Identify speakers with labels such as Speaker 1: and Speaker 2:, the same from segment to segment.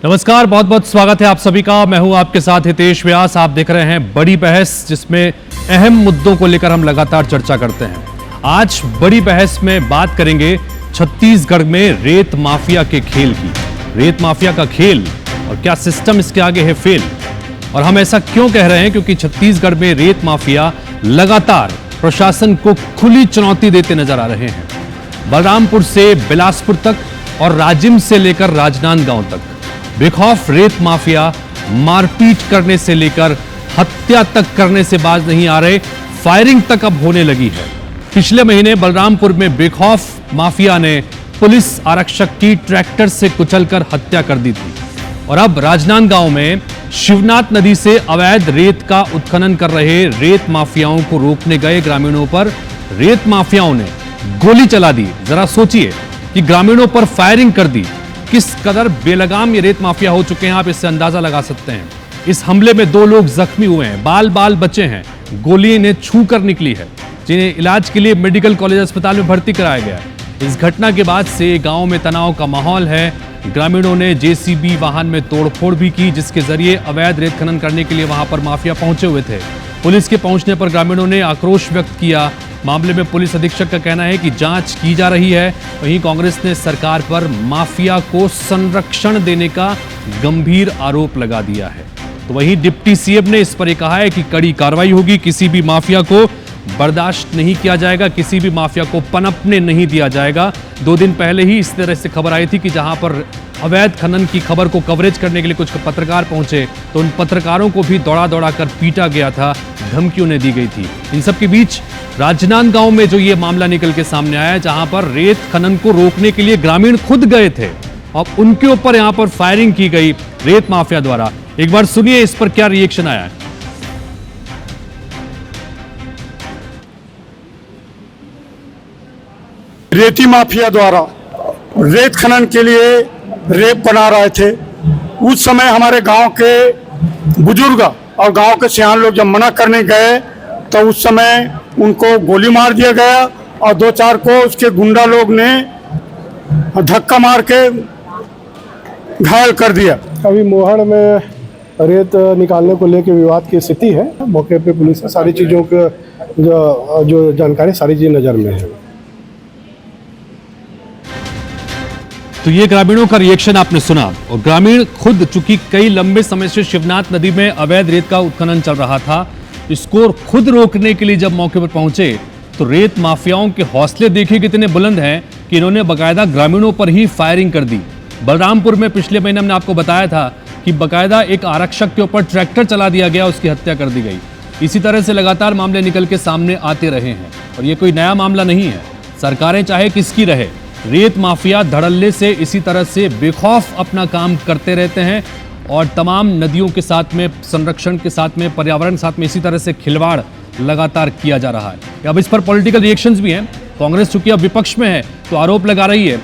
Speaker 1: नमस्कार, बहुत बहुत स्वागत है आप सभी का। मैं हूं आपके साथ हितेश व्यास। आप देख रहे हैं बड़ी बहस, जिसमें अहम मुद्दों को लेकर हम लगातार चर्चा करते हैं। आज बड़ी बहस में बात करेंगे छत्तीसगढ़ में रेत माफिया के खेल की। रेत माफिया का खेल और क्या सिस्टम इसके आगे है फेल। और हम ऐसा क्यों कह रहे हैं, क्योंकि छत्तीसगढ़ में रेत माफिया लगातार प्रशासन को खुली चुनौती देते नजर आ रहे हैं। बलरामपुर से बिलासपुर तक और राजिम से लेकर राजनांदगांव तक बेखौफ रेत माफिया मारपीट करने से लेकर हत्या तक करने से बाज नहीं आ रहे। फायरिंग तक अब होने लगी है। पिछले महीने बलरामपुर में बेखौफ माफिया ने पुलिस आरक्षक की ट्रैक्टर से कुचलकर हत्या कर दी थी। और अब राजनांदगांव में शिवनाथ नदी से अवैध रेत का उत्खनन कर रहे रेत माफियाओं को रोकने गए ग्रामीणों पर रेत माफियाओं ने गोली चला दी। जरा सोचिए कि ग्रामीणों पर फायरिंग कर दी। किस कदर बेलगाम ये रेत माफिया हो चुके हैं, आप इससे अंदाजा लगा सकते हैं। इस हमले में 2 लोग जख्मी हुए हैं, बाल बाल बचे हैं। गोली इन्हें छू कर निकली है, जिन्हें इलाज के लिए मेडिकल कॉलेज अस्पताल में भर्ती कराया गया है। इस घटना के बाद से गांव में तनाव का माहौल है। ग्रामीणों ने जेसीबी वाहन में तोड़फोड़ भी की, जिसके जरिए अवैध रेत खनन करने के लिए वहां पर माफिया पहुंचे हुए थे। पुलिस के पहुंचने पर ग्रामीणों ने आक्रोश व्यक्त किया। मामले में पुलिस अधीक्षक का कहना है कि जांच की जा रही है। वहीं कांग्रेस ने सरकार पर माफिया को संरक्षण देने का गंभीर आरोप लगा दिया है। तो वहीं डिप्टी सीएम ने इस पर कहा है कि कड़ी कार्रवाई होगी। किसी भी माफिया को बर्दाश्त नहीं किया जाएगा, किसी भी माफिया को पनपने नहीं दिया जाएगा। 2 दिन पहले ही इस तरह से खबर आई थी कि जहां पर अवैध खनन की खबर को कवरेज करने के लिए कुछ पत्रकार पहुंचे, तो उन पत्रकारों को भी दौड़ा दौड़ा कर पीटा गया था, धमकियों ने दी गई थी। इन सब के बीच राजनांदगांव में जो ये मामला निकल के सामने आया, जहां पर रेत खनन को रोकने के लिए ग्रामीण खुद गए थे और उनके ऊपर यहां पर फायरिंग की गई रेत माफिया द्वारा। एक बार सुनिए इस पर क्या रिएक्शन आया है।
Speaker 2: रेती माफिया द्वारा रेत खनन के लिए रेत बना रहे थे। उस समय हमारे गांव के बुजुर्ग और गांव के सियान लोग जब मना करने गए तो उस समय उनको गोली मार दिया गया और 2-4 को उसके गुंडा लोग ने धक्का मार के घायल कर दिया।
Speaker 3: अभी मोहड़ में रेत निकालने को लेकर विवाद की स्थिति है। मौके पे पुलिस ने सारी चीज़ों के जो जानकारी सारी चीज़ नज़र में है।
Speaker 1: तो ये ग्रामीणों का रिएक्शन आपने सुना। और ग्रामीण खुद, चूंकि कई लंबे समय से शिवनाथ नदी में अवैध रेत का उत्खनन चल रहा था, इसको खुद रोकने के लिए जब मौके पर पहुंचे तो रेत माफियाओं के हौसले देखिए कितने बुलंद हैं कि इन्होंने बकायदा ग्रामीणों पर ही फायरिंग कर दी। बलरामपुर में पिछले महीने हमने आपको बताया था कि बकायदा एक आरक्षक के ऊपर ट्रैक्टर चला दिया गया, उसकी हत्या कर दी गई। इसी तरह से लगातार मामले निकल के सामने आते रहे हैं और ये कोई नया मामला नहीं है। सरकारें चाहे किसकी रहे, रेत माफिया धड़ल्ले से इसी तरह से बेखौफ अपना काम करते रहते हैं और तमाम नदियों के साथ में, संरक्षण के साथ में, पर्यावरण के साथ में इसी तरह से खिलवाड़ लगातार किया जा रहा है। अब इस पर पॉलिटिकल रिएक्शंस भी हैं। कांग्रेस चूंकि अब विपक्ष में है तो आरोप लगा रही है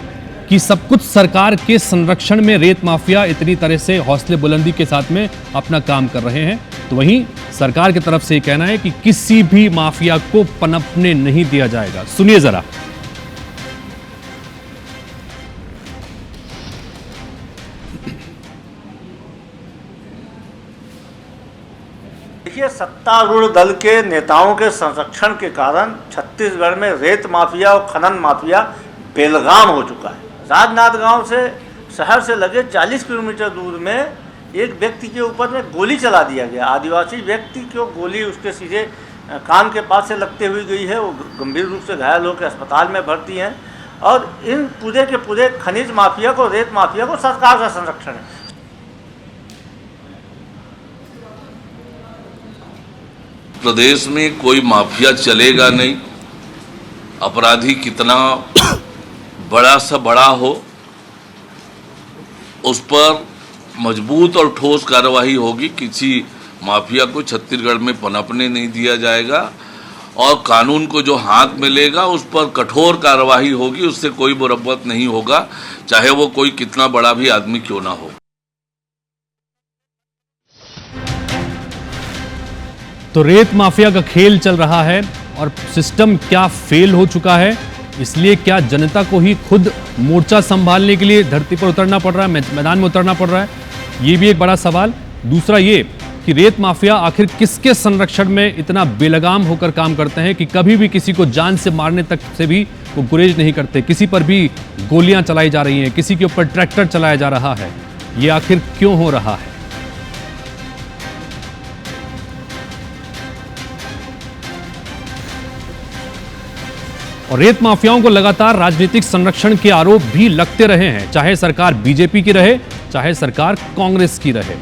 Speaker 1: कि सब कुछ सरकार के संरक्षण में रेत माफिया इतनी तरह से हौसले बुलंदी के साथ में अपना काम कर रहे हैं। तो वहीं सरकार की तरफ से कहना है कि किसी भी माफिया को पनपने नहीं दिया जाएगा। सुनिए जरा।
Speaker 4: देखिए, सत्तारूढ़ दल के नेताओं के संरक्षण के कारण छत्तीसगढ़ में रेत माफिया और खनन माफिया बेलगाम हो चुका है। राजनांदगांव से शहर से लगे 40 किलोमीटर दूर में एक व्यक्ति के ऊपर में गोली चला दिया गया। आदिवासी व्यक्ति को गोली उसके सीधे कान के पास से लगते हुई गई है। वो गंभीर रूप से घायल होकर अस्पताल में भर्ती हैं। और इन पूरे के पूरे खनिज माफिया को, रेत माफिया को सरकार का संरक्षण है।
Speaker 5: प्रदेश में कोई माफिया चलेगा नहीं। अपराधी कितना बड़ा सा बड़ा हो, उस पर मजबूत और ठोस कार्रवाई होगी। किसी माफिया को छत्तीसगढ़ में पनपने नहीं दिया जाएगा और कानून को जो हाथ मिलेगा उस पर कठोर कार्रवाई होगी। उससे कोई मुरब्बत नहीं होगा, चाहे वो कोई कितना बड़ा भी आदमी क्यों ना हो।
Speaker 1: तो रेत माफिया का खेल चल रहा है और सिस्टम क्या फेल हो चुका है, इसलिए क्या जनता को ही खुद मोर्चा संभालने के लिए धरती पर उतरना पड़ रहा है, मैदान में उतरना पड़ रहा है। ये भी एक बड़ा सवाल। दूसरा ये कि रेत माफिया आखिर किसके संरक्षण में इतना बेलगाम होकर काम करते हैं कि कभी भी किसी को जान से मारने तक से भी वो गुरेज नहीं करते। किसी पर भी गोलियां चलाई जा रही हैं, किसी के ऊपर ट्रैक्टर चलाया जा रहा है। ये आखिर क्यों हो रहा है? और रेत माफियाओं को लगातार राजनीतिक संरक्षण के आरोप भी लगते रहे हैं, चाहे सरकार बीजेपी की रहे, चाहे सरकार कांग्रेस की रहे।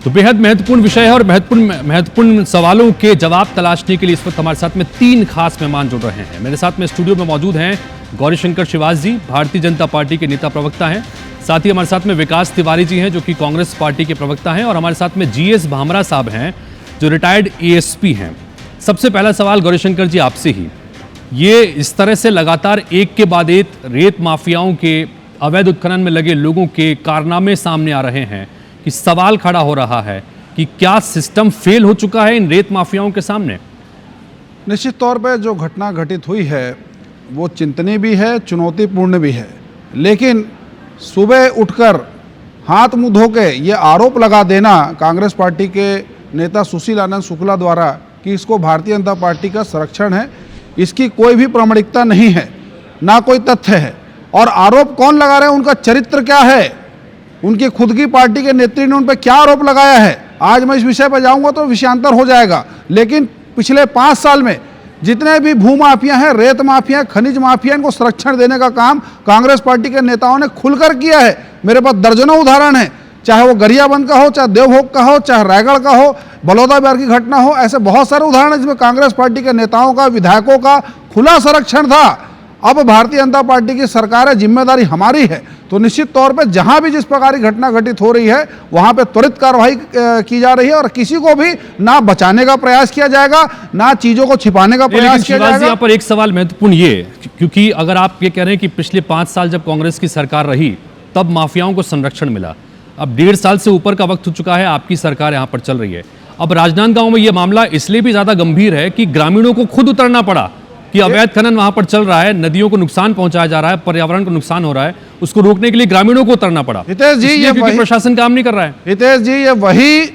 Speaker 1: तो बेहद महत्वपूर्ण विषय है और महत्वपूर्ण सवालों के जवाब तलाशने के लिए इस वक्त हमारे साथ में 3 खास मेहमान जुड़ रहे हैं। मेरे साथ में स्टूडियो में मौजूद हैं गौरीशंकर श्रीवास जी, भारतीय जनता पार्टी के नेता प्रवक्ता हैं। साथ ही हमारे साथ में विकास तिवारी जी हैं, जो कि कांग्रेस पार्टी के प्रवक्ता हैं। और हमारे साथ में जीएस भामरा साहब हैं, जो रिटायर्ड एएसपी हैं। सबसे पहला सवाल गौरीशंकर जी आपसे ही, ये इस तरह से लगातार एक के बाद एक रेत माफियाओं के अवैध उत्खनन में लगे लोगों के कारनामे सामने आ रहे हैं कि सवाल खड़ा हो रहा है कि क्या सिस्टम फेल हो चुका है इन रेत माफियाओं के सामने?
Speaker 6: निश्चित तौर पर जो घटना घटित हुई है वो चिंतनीय भी है, चुनौतीपूर्ण भी है। लेकिन सुबह उठकर हाथ मुंह धो के ये आरोप लगा देना कांग्रेस पार्टी के नेता सुशील आनंद शुक्ला द्वारा कि इसको भारतीय जनता पार्टी का संरक्षण है, इसकी कोई भी प्रामाणिकता नहीं है, ना कोई तथ्य है। और आरोप कौन लगा रहे हैं, उनका चरित्र क्या है, उनकी खुद की पार्टी के नेत्री ने उन पर क्या आरोप लगाया है, आज मैं इस विषय पर जाऊंगा तो विषयांतर हो जाएगा। लेकिन पिछले 5 साल में जितने भी भू माफिया हैं, रेत माफिया, खनिज माफिया, इनको संरक्षण देने का काम कांग्रेस पार्टी के नेताओं ने खुलकर किया है। मेरे पास दर्जनों उदाहरण हैं, चाहे वो गरियाबंद का हो, चाहे देवभोग का हो, चाहे रायगढ़ का हो, बलौदा बिहार की घटना हो, ऐसे बहुत सारे उदाहरण हैं जिसमें कांग्रेस पार्टी के नेताओं का, विधायकों का खुला संरक्षण था। अब भारतीय जनता पार्टी की सरकार है, जिम्मेदारी हमारी है, तो निश्चित तौर पे जहां भी जिस प्रकार की घटना घटित हो रही है वहां पे त्वरित कार्रवाई की जा रही है और किसी को भी ना बचाने का प्रयास किया जाएगा, ना चीजों को छिपाने का प्रयास किया जाएगा।
Speaker 1: यहाँ पर एक सवाल महत्वपूर्ण ये, क्योंकि अगर आप ये कह रहे हैं कि पिछले 5 साल जब कांग्रेस की सरकार रही तब माफियाओं को संरक्षण मिला, अब 1.5 साल से ऊपर का वक्त हो चुका है, आपकी सरकार यहाँ पर चल रही है। अब राजनांदगांव में यह मामला इसलिए भी ज्यादा गंभीर है कि ग्रामीणों को खुद उतरना पड़ा कि अवैध खनन वहां पर चल रहा है, नदियों को नुकसान पहुंचाया जा रहा है, पर्यावरण को नुकसान हो रहा है, उसको रोकने के लिए ग्रामीणों को उतरना पड़ा।
Speaker 6: हितेश जी, ये
Speaker 1: क्योंकि प्रशासन काम नहीं कर रहा है।
Speaker 6: हितेश जी, ये वही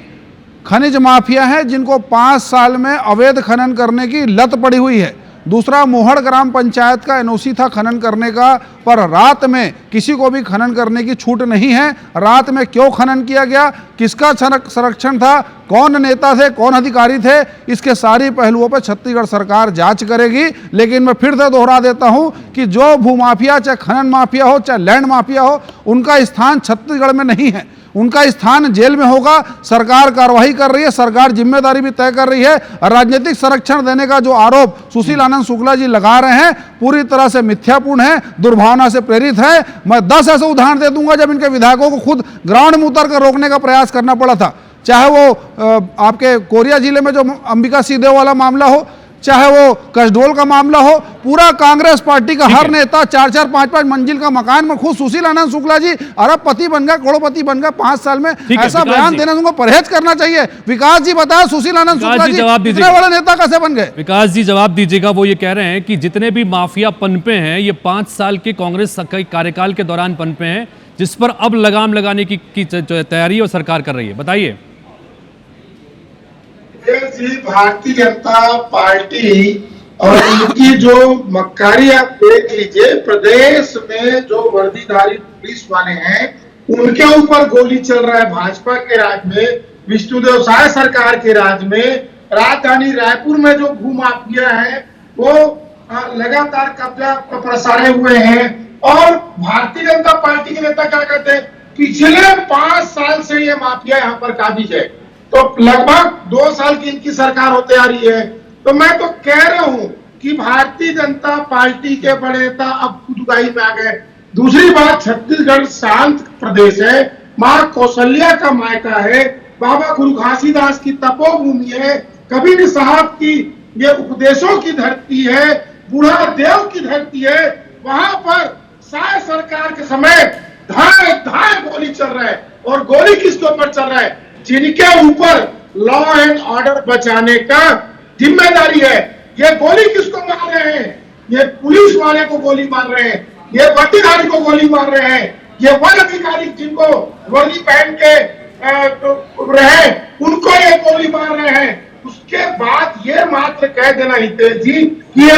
Speaker 6: खनिज माफिया है जिनको 5 साल में अवैध खनन करने की लत पड़ी हुई है। दूसरा, मोहड़ ग्राम पंचायत का एनओसी था खनन करने का, पर रात में किसी को भी खनन करने की छूट नहीं है। रात में क्यों खनन किया गया, किसका संरक्षण था, कौन नेता थे, कौन अधिकारी थे, इसके सारी पहलुओं पर छत्तीसगढ़ सरकार जांच करेगी। लेकिन मैं फिर से दोहरा देता हूं कि जो भूमाफिया, चाहे खनन माफिया हो, चाहे लैंड माफिया हो, उनका स्थान छत्तीसगढ़ में नहीं है, उनका स्थान जेल में होगा। सरकार कार्रवाई कर रही है, सरकार जिम्मेदारी भी तय कर रही है। राजनीतिक संरक्षण देने का जो आरोप सुशील आनंद शुक्ला जी लगा रहे हैं पूरी तरह से मिथ्यापूर्ण है, दुर्भावना से प्रेरित है। मैं 10 ऐसे उदाहरण दे दूंगा जब इनके विधायकों को खुद ग्राउंड में उतर कर रोकने का प्रयास करना पड़ा था, चाहे वो आपके कोरिया जिले में जो अंबिका सिंहदेव वाला मामला हो, चाहे वो कसडोल का मामला हो। पूरा कांग्रेस पार्टी का हर नेता 4-4, 5-5 मंजिल का मकान में, खुद सुशील आनंद शुक्ला जी अरबपति बन गए, करोड़पति बन गए 5 साल में। ऐसा बयान देने से उनको परहेज करना चाहिए। विकास जी बताया, सुशील आनंद शुक्ला जी इतने बड़े नेता कैसे बन गए?
Speaker 1: विकास जी जवाब दीजिएगा। वो ये कह रहे हैं कि जितने भी माफिया पनपे हैं ये 5 साल के कांग्रेस कार्यकाल के दौरान पनपे हैं, जिस पर अब लगाम लगाने की तैयारी और सरकार कर रही है। बताइए।
Speaker 7: जी, भारतीय जनता पार्टी और उनकी जो मक्कारी आप देख लीजिए, प्रदेश में जो वर्दीधारी पुलिस वाले हैं उनके ऊपर गोली चल रहा है। भाजपा के राज में, विष्णुदेव साय सरकार के राज में, राजधानी रायपुर में जो भूमाफिया है वो लगातार कब्जा प्रसारे हुए हैं। और भारतीय जनता पार्टी के नेता क्या कहते हैं, पिछले 5 साल से ये माफिया यहाँ पर काबिज है, तो लगभग 2 साल की इनकी सरकार होते आ रही है। तो मैं तो कह रहा हूं कि भारतीय जनता पार्टी के बड़े नेता अब खुदगाही में आ गए। दूसरी बात, छत्तीसगढ़ शांत प्रदेश है, मां कौशल्या का मायका है, बाबा गुरु घासीदास की तपोभूमि है, कबीर साहब की ये उपदेशों की धरती है, बूढ़ा देव की धरती है। वहां पर साय सरकार के समय धाए धाए गोली चल रहा है। और गोली किसके ऊपर चल रहा है? जिनके ऊपर लॉ एंड ऑर्डर बचाने का जिम्मेदारी है। ये गोली किसको मार रहे हैं? ये पुलिस वाले को गोली मार रहे हैं। ये वर्दीधारी को गोली मार रहे हैं, ये वन अधिकारी जिनको वर्दी पहन के रहे उनको ये गोली मार रहे हैं। उसके बाद ये मात्र कह देना हितेश जी कि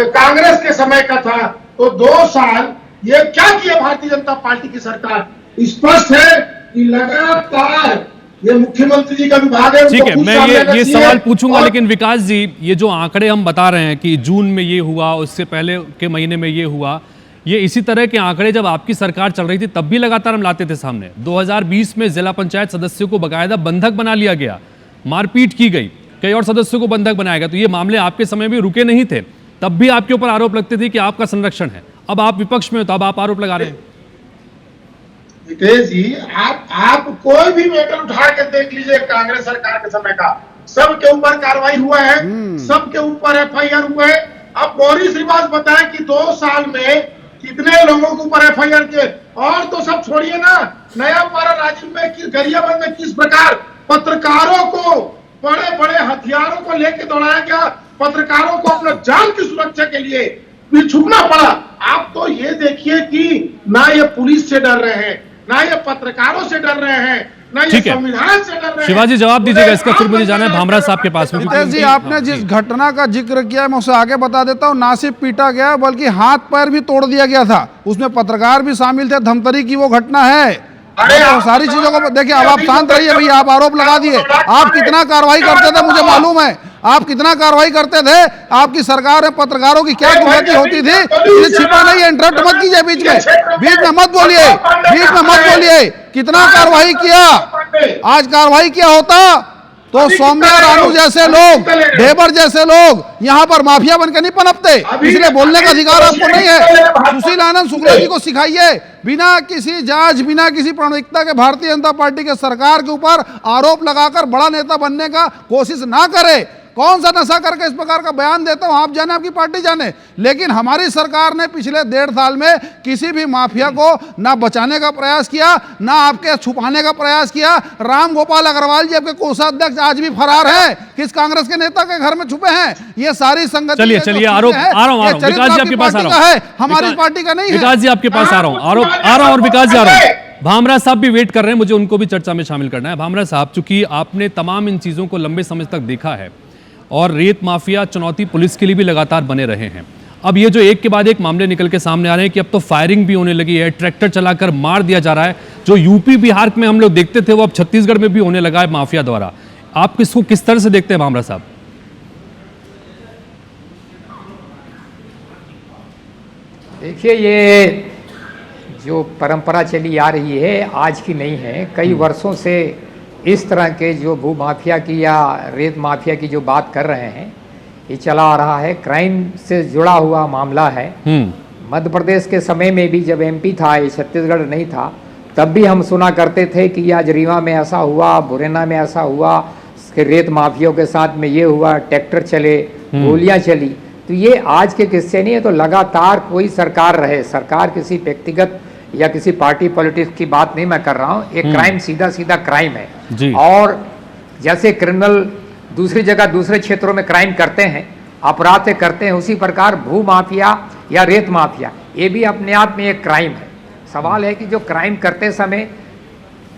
Speaker 7: कांग्रेस के समय का था, तो 2 साल ये क्या किया भारतीय जनता पार्टी की सरकार? स्पष्ट है कि लगातार ये मुख्यमंत्री जी का विभाग है।
Speaker 1: ठीक है, मैं ये सवाल पूछूंगा, लेकिन विकास जी, ये जो आंकड़े हम बता रहे हैं कि जून में ये हुआ, उससे पहले के महीने में ये हुआ, ये इसी तरह के आंकड़े जब आपकी सरकार चल रही थी तब भी लगातार हम लाते थे सामने। 2020 में जिला पंचायत सदस्यों को बाकायदा बंधक बना लिया गया, मारपीट की गई, कई और सदस्यों को बंधक बनाया गया। तो ये मामले आपके समय में रुके नहीं थे, तब भी आपके ऊपर आरोप लगते थे कि आपका संरक्षण है। अब आप विपक्ष में हो तो अब आप आरोप लगा रहे हैं।
Speaker 7: हितेश जी, आप कोई भी मैटर उठा के देख लीजिए कांग्रेस सरकार के समय का, सबके ऊपर कार्रवाई हुआ है, सबके ऊपर FIR हुआ है। अब मौरी श्रीवास बताएं कि 2 साल में कितने लोगों के ऊपर FIR के, और तो सब छोड़िए ना, नया पारा राजीव में गरियाबंद में किस प्रकार पत्रकारों को बड़े बड़े हथियारों को लेकर दौड़ाया गया, पत्रकारों को अपना जान की सुरक्षा के लिए भी छुपना पड़ा। आप तो ये देखिए कि ना ये पुलिस से डर रहे हैं, ना ये पत्रकारों से डर रहे हैं, ना ये संविधान से डर रहे हैं।
Speaker 1: शिवाजी जवाब दीजिएगा इसका, फिर मुझे जाना है भामरा साहब के पास में।
Speaker 6: हितेश जी, आपने जिस घटना का जिक्र किया मैं उसे आगे बता देता हूँ। ना सिर्फ पीटा गया बल्कि हाथ पैर भी तोड़ दिया गया था, उसमें पत्रकार भी शामिल थे। धमतरी की वो घटना है। तो सारी चीजों को देखिए। अब आप शांत रहिए भैया, आप आरोप लगा दिए। आप कितना कार्रवाई करते थे मुझे मालूम है, आप कितना कार्रवाई करते थे। आपकी सरकार में पत्रकारों की क्या कुर्बानी होती थी, ये छिपा नहीं है। इंटरप्ट मत कीजिए बीच में मत बोलिए, बीच में मत बोलिए। कितना कार्रवाई किया, आज कार्रवाई किया होता तो सौम्या रानू जैसे लोग, ढेबर जैसे लोग यहाँ पर माफिया बनकर नहीं पनपते। इसलिए बोलने का अधिकार आपको नहीं है। सुशील आनंद शुक्ला जी को सिखाइए, बिना किसी जांच, बिना किसी प्रामाणिकता के भारतीय जनता पार्टी के सरकार के ऊपर आरोप लगाकर बड़ा नेता बनने का कोशिश ना करे। कौन सा नशा करके इस प्रकार का बयान देता हूं, आप जाने, आपकी पार्टी जाने। लेकिन हमारी सरकार ने पिछले 1.5 साल में किसी भी माफिया को ना बचाने का प्रयास किया, ना आपके छुपाने का प्रयास किया। राम गोपाल अग्रवाल जी आपके कोषाध्यक्ष आज भी फरार है, किस कांग्रेस के नेता के घर में छुपे हैं। ये सारी संगति,
Speaker 1: चलिए आरोप आ रहा हूं, विकास जी आपके पास आ रहा हूं,
Speaker 6: हमारी पार्टी का नहीं है।
Speaker 1: विकास जी आपके पास आ रहा हूं, आरोप आ रहा हूं, और विकास जी आ रहा हूं। भामरा साहब भी वेट कर रहे हैं, मुझे उनको भी चर्चा में शामिल करना है। भामरा साहब, चूंकि आपने तमाम इन चीजों को लंबे समय तक देखा है और रेत माफिया चुनौती पुलिस के लिए भी लगातार बने रहे हैं, अब ये जो एक के बाद एक मामले निकल के सामने आ रहे हैं कि अब तो फायरिंग भी होने लगी है, ट्रैक्टर चलाकर मार दिया जा रहा है, जो यूपी बिहार में हम लोग देखते थे वो अब छत्तीसगढ़ में भी होने लगा है माफिया द्वारा। आप इसको किस तरह से देखते हैं भामरा साहब?
Speaker 8: देखिए, ये जो परंपरा चली आ रही है आज की नहीं है, कई वर्षों से इस तरह के जो भू माफिया की या रेत माफिया की जो बात कर रहे हैं ये चला आ रहा है। क्राइम से जुड़ा हुआ मामला है। मध्य प्रदेश के समय में भी जब MP था, ये छत्तीसगढ़ नहीं था, तब भी हम सुना करते थे कि आज रीवा में ऐसा हुआ, मुरैना में ऐसा हुआ, रेत माफियों के साथ में ये हुआ, ट्रैक्टर चले, गोलियां चली। तो ये आज के किस्से नहीं है। तो लगातार कोई सरकार रहे, सरकार किसी व्यक्तिगत या किसी पार्टी पॉलिटिक्स की बात नहीं मैं कर रहा हूँ, एक क्राइम सीधा सीधा क्राइम है
Speaker 1: जी।
Speaker 8: और जैसे क्रिमिनल दूसरी जगह दूसरे क्षेत्रों में क्राइम करते हैं, अपराध करते हैं, उसी प्रकार भू माफिया या रेत माफिया ये भी अपने आप में एक क्राइम है। सवाल है कि जो क्राइम करते समय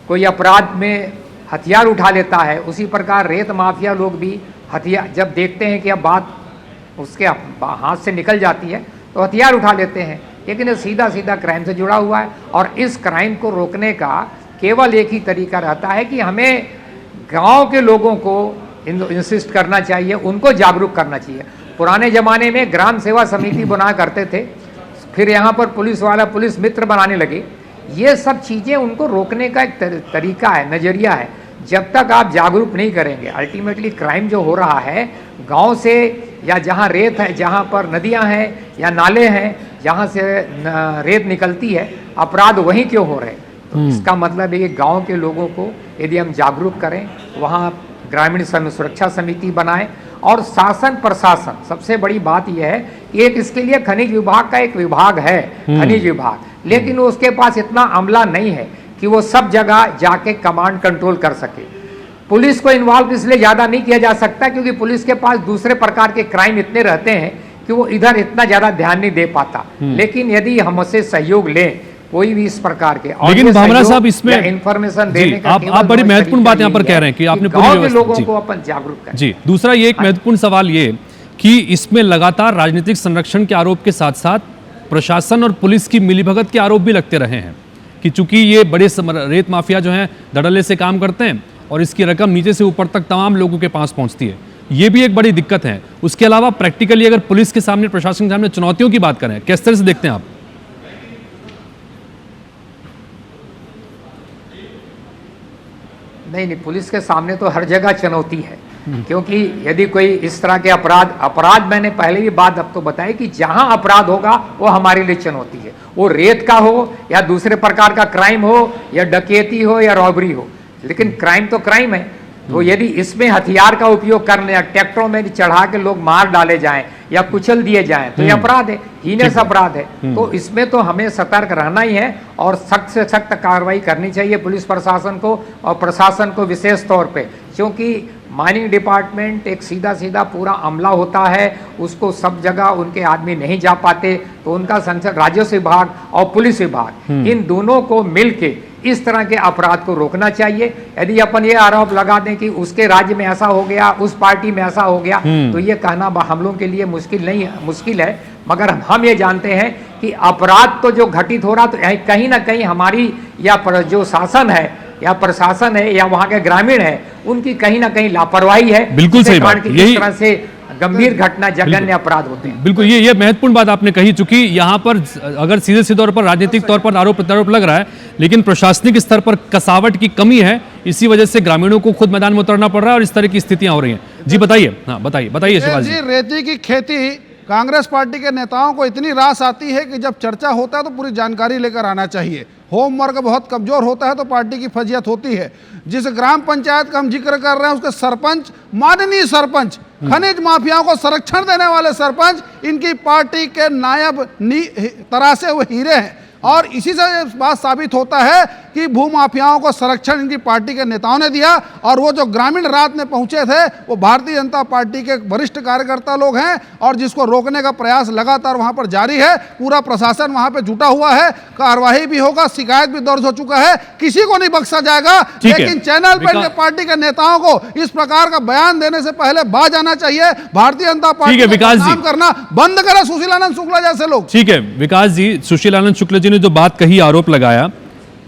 Speaker 8: कोई अपराध में हथियार उठा लेता है, उसी प्रकार रेत माफिया लोग भी हथियार जब देखते हैं कि अब बात उसके हाथ से निकल जाती है तो हथियार उठा लेते हैं। लेकिन ये सीधा सीधा क्राइम से जुड़ा हुआ है और इस क्राइम को रोकने का केवल एक ही तरीका रहता है कि हमें गांव के लोगों को इंसिस्ट करना चाहिए, उनको जागरूक करना चाहिए। पुराने ज़माने में ग्राम सेवा समिति बना करते थे, फिर यहाँ पर पुलिस वाला पुलिस मित्र बनाने लगे। ये सब चीज़ें उनको रोकने का एक तरीका है, नज़रिया है। जब तक आप जागरूक नहीं करेंगे, अल्टीमेटली क्राइम जो हो रहा है गांव से या जहां रेत है, जहां पर नदियां हैं या नाले हैं, जहां से रेत निकलती है, अपराध वहीं क्यों हो रहे हैं? तो इसका मतलब है कि गांव के लोगों को यदि हम जागरूक करें, वहां ग्रामीण सुरक्षा समिति बनाएं और शासन प्रशासन, सबसे बड़ी बात यह है कि एक इसके लिए खनिज विभाग का एक विभाग है, खनिज विभाग, लेकिन उसके पास इतना अमला नहीं है कि वो सब जगह जाके कमांड कंट्रोल कर सके। पुलिस को इन्वॉल्व इसलिए ज़्यादा नहीं किया जा सकता क्योंकि पुलिस के पास दूसरे प्रकार के क्राइम इतने रहते हैं कि वो इधर इतना ज्यादा ध्यान नहीं दे पाता। लेकिन यदि हमसे सहयोग लें कोई भी इस प्रकार के,
Speaker 1: लेकिन भामरा साहब इसमें
Speaker 8: इंफॉर्मेशन देने का
Speaker 1: आप बड़ी महत्वपूर्ण बात यहाँ पर कह रहे हैं कि आपने
Speaker 8: गांव के लोगों को अपन जागरूक करें।
Speaker 1: जी, दूसरा ये एक महत्वपूर्ण सवाल ये कि इसमें लगातार राजनीतिक संरक्षण के आरोप के साथ साथ प्रशासन और पुलिस की मिलीभगत के आरोप भी लगते रहे हैं कि चूंकि ये बड़े रेत माफिया जो हैं धड़ल्ले से काम करते हैं और इसकी रकम नीचे से ऊपर तक तमाम लोगों के पास पहुंचती है, ये भी एक बड़ी दिक्कत है। उसके अलावा प्रैक्टिकली अगर पुलिस के सामने, प्रशासन के सामने चुनौतियों की बात करें, किस तरह से देखते हैं आप?
Speaker 8: नहीं, पुलिस के सामने तो हर जगह चुनौती है, क्योंकि यदि कोई इस तरह के अपराध मैंने पहले भी बात अब तो बताई कि जहां अपराध होगा वो हमारे लिए चुनौती है। वो रेत का हो या दूसरे प्रकार का क्राइम हो या डकैती हो या रॉबरी हो, लेकिन क्राइम तो क्राइम है। तो यदि इसमें हथियार का उपयोग करने या ट्रैक्टरों में चढ़ा के लोग मार डाले जाएं या कुचल दिए जाएं तो ये अपराध है, हीनस अपराध है। तो इसमें तो हमें सतर्क रहना ही है और सख्त से सख्त कार्रवाई करनी चाहिए पुलिस प्रशासन को और प्रशासन को विशेष तौर पे, क्योंकि माइनिंग डिपार्टमेंट एक सीधा सीधा पूरा अमला होता है, उसको सब जगह उनके आदमी नहीं जा पाते, तो उनका संसद राजस्व विभाग और पुलिस विभाग इन दोनों को मिलके इस तरह के अपराध को रोकना चाहिए। यदि अपन ये आरोप लगा दें कि उसके राज्य में ऐसा हो गया, उस पार्टी में ऐसा हो गया, तो ये कहना हम लोगों के लिए मुश्किल है। मगर हम ये जानते हैं कि अपराध तो जो घटित हो रहा, तो कहीं ना कहीं हमारी या जो शासन है या प्रशासन है या वहां के ग्रामीण है, उनकी कहीं ना कहीं लापरवाही है।
Speaker 1: बिल्कुल सही बात,
Speaker 8: यही तरह से गंभीर घटना, जघन्य अपराध होते हैं।
Speaker 1: बिल्कुल, ये महत्वपूर्ण बात आपने कही। चूंकि यहाँ पर अगर सीधे तौर पर राजनीतिक तौर पर आरोप प्रत्यारोप लग रहा है, लेकिन प्रशासनिक स्तर पर कसावट की कमी है, इसी वजह से ग्रामीणों को खुद मैदान में उतरना पड़ रहा है और इस तरह की स्थितियां हो रही हैं। जी बताइए, हाँ बताइए शिवाजी जी।
Speaker 6: रेती की खेती कांग्रेस पार्टी के नेताओं को इतनी रास आती है कि जब चर्चा होता है तो पूरी जानकारी लेकर आना चाहिए। होमवर्क बहुत कमजोर होता है तो पार्टी की फजीयत होती है। जिस ग्राम पंचायत का हम जिक्र कर रहे हैं उसके सरपंच, माननीय सरपंच, खनिज माफियाओं को संरक्षण देने वाले सरपंच, इनकी पार्टी के नायब तरासे हुए हीरे हैं। और इसी से बात साबित होता है कि भूमाफियाओं को संरक्षण इनकी पार्टी के नेताओं ने दिया। और वो जो ग्रामीण रात में पहुंचे थे वो भारतीय जनता पार्टी के वरिष्ठ कार्यकर्ता लोग हैं और जिसको रोकने का प्रयास लगातार वहां पर जारी है। पूरा प्रशासन वहां पर जुटा हुआ है, कार्यवाही भी होगा, शिकायत भी दर्ज हो चुका है, किसी को नहीं बख्शा जाएगा। लेकिन चैनल पर पार्टी के नेताओं को इस प्रकार का बयान देने से पहले बाज आना चाहिए। भारतीय जनता पार्टी का नाम करना बंद करें सुशीलानंद शुक्ला जैसे लोग।
Speaker 1: ठीक है विकास जी, सुशीलानंद शुक्ला जी ने जो बात कही, आरोप लगाया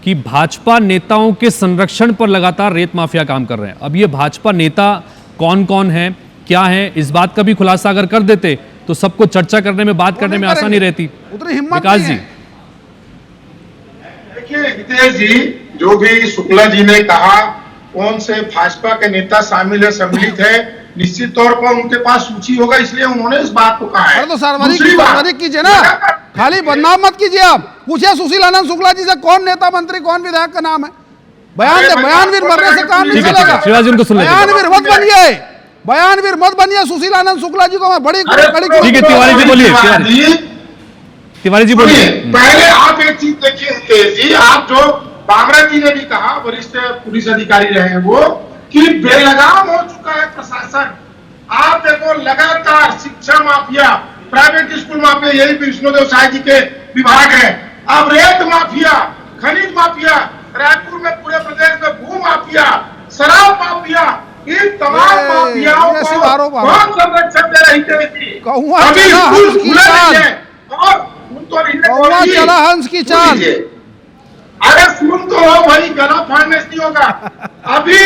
Speaker 1: कि भाजपा नेताओं के संरक्षण पर लगातार रेत माफिया काम कर रहे हैं। अब ये भाजपा नेता कौन कौन है, क्या है, इस बात का भी खुलासा अगर कर देते तो सबको चर्चा करने में, बात करने में आसानी रहती।
Speaker 6: उतनी हिम्मत
Speaker 1: विकास जी।
Speaker 7: देखिए हितेश जी, जो भी शुक्ला जी ने कहा, कौन से भाजपा के नेता शामिल है, सम्मिलित है, निश्चित तौर पर उनके पास सूची होगा, इसलिए उन्होंने इस बात को कहा है।
Speaker 6: तो सार्वजनिक कीजिए ना, खाली बदनाम मत कीजिए। आप पूछिए सुशीलानंद शुक्ला जी से कौन नेता मंत्री, कौन विधायक का नाम है, बयानवीर मरने से काम नहीं चलेगा। बयानवीर मत बनिए, बयानवीर मत बनिए। सुशीलानंद शुक्ला जी को मैं बड़ी
Speaker 1: ठीक है, तिवारी जी बोलिए, तिवारी जी बोलिए।
Speaker 7: पहले आप एक चीज देखिए हितेश जी, आप जो बाबरा जी ने भी कहा, वरिष्ठ पुलिस अधिकारी रहे हैं वो, कि बेलगाम हो चुका है प्रशासन। आप देखो लगातार शिक्षा माफिया, प्राइवेट स्कूल माफिया, यही विष्णुदेव साय जी के विभाग है। अब रेत माफिया, खनिज माफिया, रायपुर में, पूरे प्रदेश में भू माफिया, शराब माफिया, इन तमाम माफियाओं को कौन संरक्षण दे रही थी? अभी स्कूल खुले नहीं है और उनको
Speaker 6: चला हंस की चाल।
Speaker 7: अरे सुन तो हो भाई, गला फाड़ने से नहीं होगा। अभी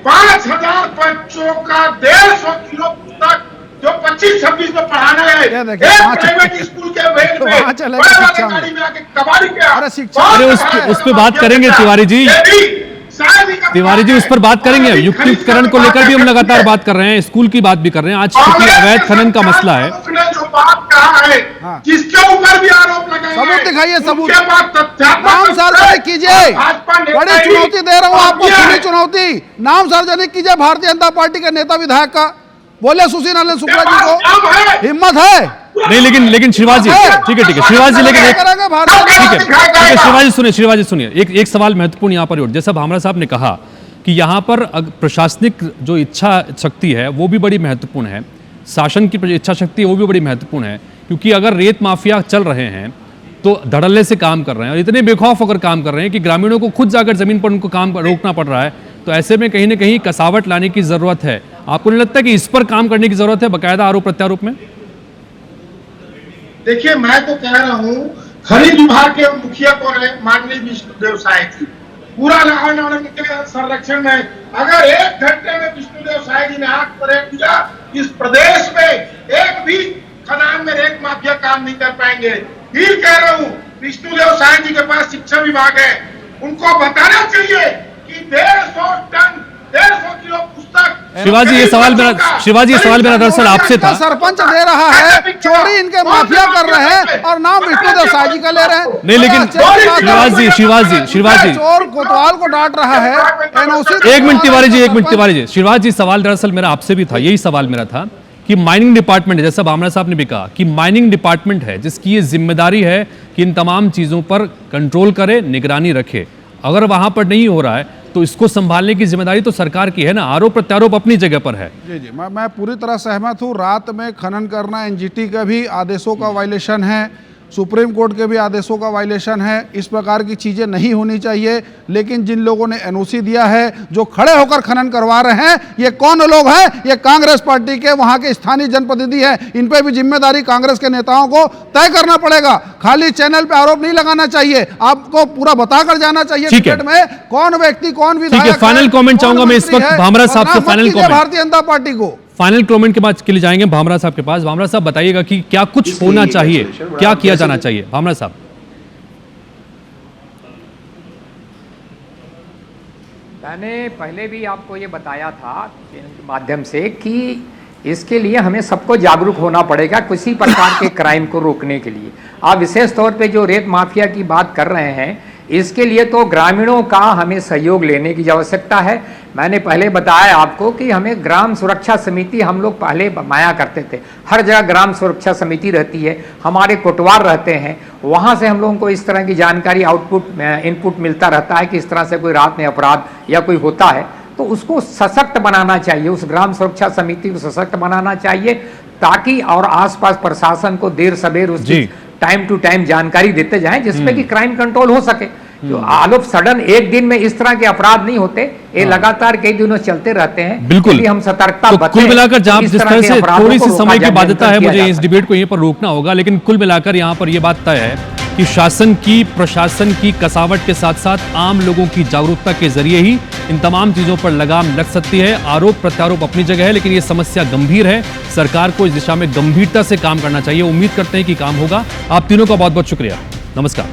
Speaker 7: 5000 बच्चों का 150 किलो पुस्तक जो 25-26 में पढ़ाना है, एक प्राइवेट स्कूल के वेट में गाड़ी में आके कबाड़ी किया।
Speaker 1: अरे उस पे बात करेंगे तिवारी जी, तिवारी जी उस पर बात करेंगे। युक्तिकरण को लेकर भी हम लगातार बात कर रहे हैं, स्कूल की बात भी कर रहे हैं। आज चूंकि अवैध खनन का मसला है,
Speaker 7: जो बात कहा है, जिसके ऊपर भी आरोप लगाए,
Speaker 6: सबूत दिखाइए, सबूत,
Speaker 7: नाम
Speaker 6: नाम सार्वजनिक कीजिए। बड़ी चुनौती दे रहा हूं आपको, खुली चुनौती। नाम सार्वजनिक कीजिए भारतीय जनता पार्टी के नेता विधायक का। बोले सुशीलानंद शुक्ला जी को हिम्मत है
Speaker 1: नहीं, लेकिन शिवाजी, ठीक है शिवाजी जी, लेकिन ठीक है शिवाजी सुनिए, एक सवाल महत्वपूर्ण यहाँ पर। जैसा भामरा साहब ने कहा कि यहाँ पर प्रशासनिक जो इच्छा शक्ति है वो भी बड़ी महत्वपूर्ण है, शासन की इच्छा शक्ति वो भी बड़ी महत्वपूर्ण है, क्योंकि अगर रेत माफिया चल रहे हैं तो धड़ल्ले से काम कर रहे हैं और इतने बेखौफ होकर काम कर रहे हैं कि ग्रामीणों को खुद जाकर जमीन पर उनको काम रोकना पड़ रहा है। तो ऐसे में कहीं ना कहीं कसावट लाने की जरूरत है। आपको नहीं लगता कि इस पर काम करने की जरूरत है, बाकायदा आरोप प्रत्यारोप में?
Speaker 7: देखिए, मैं तो कह रहा हूँ खनिज विभाग के मुखिया को माननीय विष्णुदेव साय जी पूरा लॉ के संरक्षण में, अगर 1 घंटे में विष्णुदेव साय जी ने आंख पर किया, इस प्रदेश में एक भी खदान में रेत माफिया काम नहीं कर पाएंगे। फिर कह रहा हूँ, विष्णुदेव साय जी के पास शिक्षा विभाग है, उनको बताना चाहिए कि 150 किलो पुस्तक।
Speaker 1: शिवाजी, ये सवाल मेरा दरअसल आपसे था।
Speaker 6: सरपंच दे रहा है, चोरी इनके माफिया कर रहे हैं और नाम विष्णुदेव साय जी का ले रहे हैं।
Speaker 1: नहीं, लेकिन शिवाजी
Speaker 6: चोर कोतवाल को डांट रहा है।
Speaker 1: एक मिनट तिवारी जी, शिवाजी, सवाल दरअसल मेरा आपसे भी था, यही सवाल मेरा था कि माइनिंग डिपार्टमेंट है, जैसा भामरा साहब ने भी कहा कि माइनिंग डिपार्टमेंट है जिसकी ये जिम्मेदारी है कि इन तमाम चीजों पर कंट्रोल करे, निगरानी रखे। अगर वहां पर नहीं हो रहा है तो इसको संभालने की जिम्मेदारी तो सरकार की है ना। आरोप प्रत्यारोप अपनी जगह पर है।
Speaker 6: जी, मैं पूरी तरह सहमत हूँ। रात में खनन करना एनजीटी का भी आदेशों का वायलेशन है, सुप्रीम कोर्ट के भी आदेशों का वायलेशन है। इस प्रकार की चीज़ें नहीं होनी चाहिए। लेकिन जिन लोगों ने एनओसी दिया है, जो खड़े होकर खनन करवा रहे हैं, ये कौन लोग हैं? ये कांग्रेस पार्टी के वहाँ के स्थानीय जनप्रतिनिधि हैं। इन पे भी जिम्मेदारी कांग्रेस के नेताओं को तय करना पड़ेगा। खाली चैनल पे आरोप नहीं लगाना चाहिए, आपको पूरा बताकर जाना चाहिए टिकट में कौन व्यक्ति, कौन विधायक।
Speaker 1: फाइनल कमेंट चाहूंगा मैं इस वक्त भामरा साहब से। Final comment
Speaker 6: Bharatiya Janata party को
Speaker 1: फाइनल कमेंट के बाद के लिए जाएंगे भामरा साहब के पास। भामरा साहब बताइएगा कि क्या कुछ होना चाहिए, क्या किया जाना चाहिए? भामरा साहब।
Speaker 8: मैंने पहले भी आपको ये बताया था के माध्यम से कि इसके लिए हमें सबको जागरूक होना पड़ेगा किसी प्रकार के क्राइम को रोकने के लिए। आप विशेष तौर पे जो रेत माफिया की बात कर रहे हैं, इसके लिए तो ग्रामीणों का हमें सहयोग लेने की आवश्यकता है। मैंने पहले बताया आपको कि हमें ग्राम सुरक्षा समिति हम लोग पहले बनाया करते थे। हर जगह ग्राम सुरक्षा समिति रहती है, हमारे कोटवार रहते हैं, वहाँ से हम लोगों को इस तरह की जानकारी इनपुट मिलता रहता है कि इस तरह से कोई रात में अपराध या कोई होता है तो उसको सशक्त बनाना चाहिए। उस ग्राम सुरक्षा समिति को सशक्त बनाना चाहिए ताकि और आसपास प्रशासन को देर सवेर उसकी टाइम टू टाइम जानकारी देते जाएं जिसमें कि क्राइम कंट्रोल हो सके। जो ऑल ऑफ सडन एक दिन में इस तरह के अपराध नहीं होते, ये लगातार कई दिनों चलते रहते हैं।
Speaker 1: बिल्कुल,
Speaker 8: हम सतर्कता
Speaker 1: तो कुल मिलाकर जब जिस तरह से थोड़ी सी समय की बाध्यता है, मुझे इस डिबेट को यहीं पर रोकना होगा, लेकिन कुल मिलाकर यहाँ पर यह बात तय है कि शासन की, प्रशासन की कसावट के साथ साथ आम लोगों की जागरूकता के जरिए ही इन तमाम चीजों पर लगाम लग सकती है। आरोप प्रत्यारोप अपनी जगह है, लेकिन ये समस्या गंभीर है। सरकार को इस दिशा में गंभीरता से काम करना चाहिए। उम्मीद करते हैं कि काम होगा। आप तीनों का बहुत बहुत शुक्रिया। नमस्कार।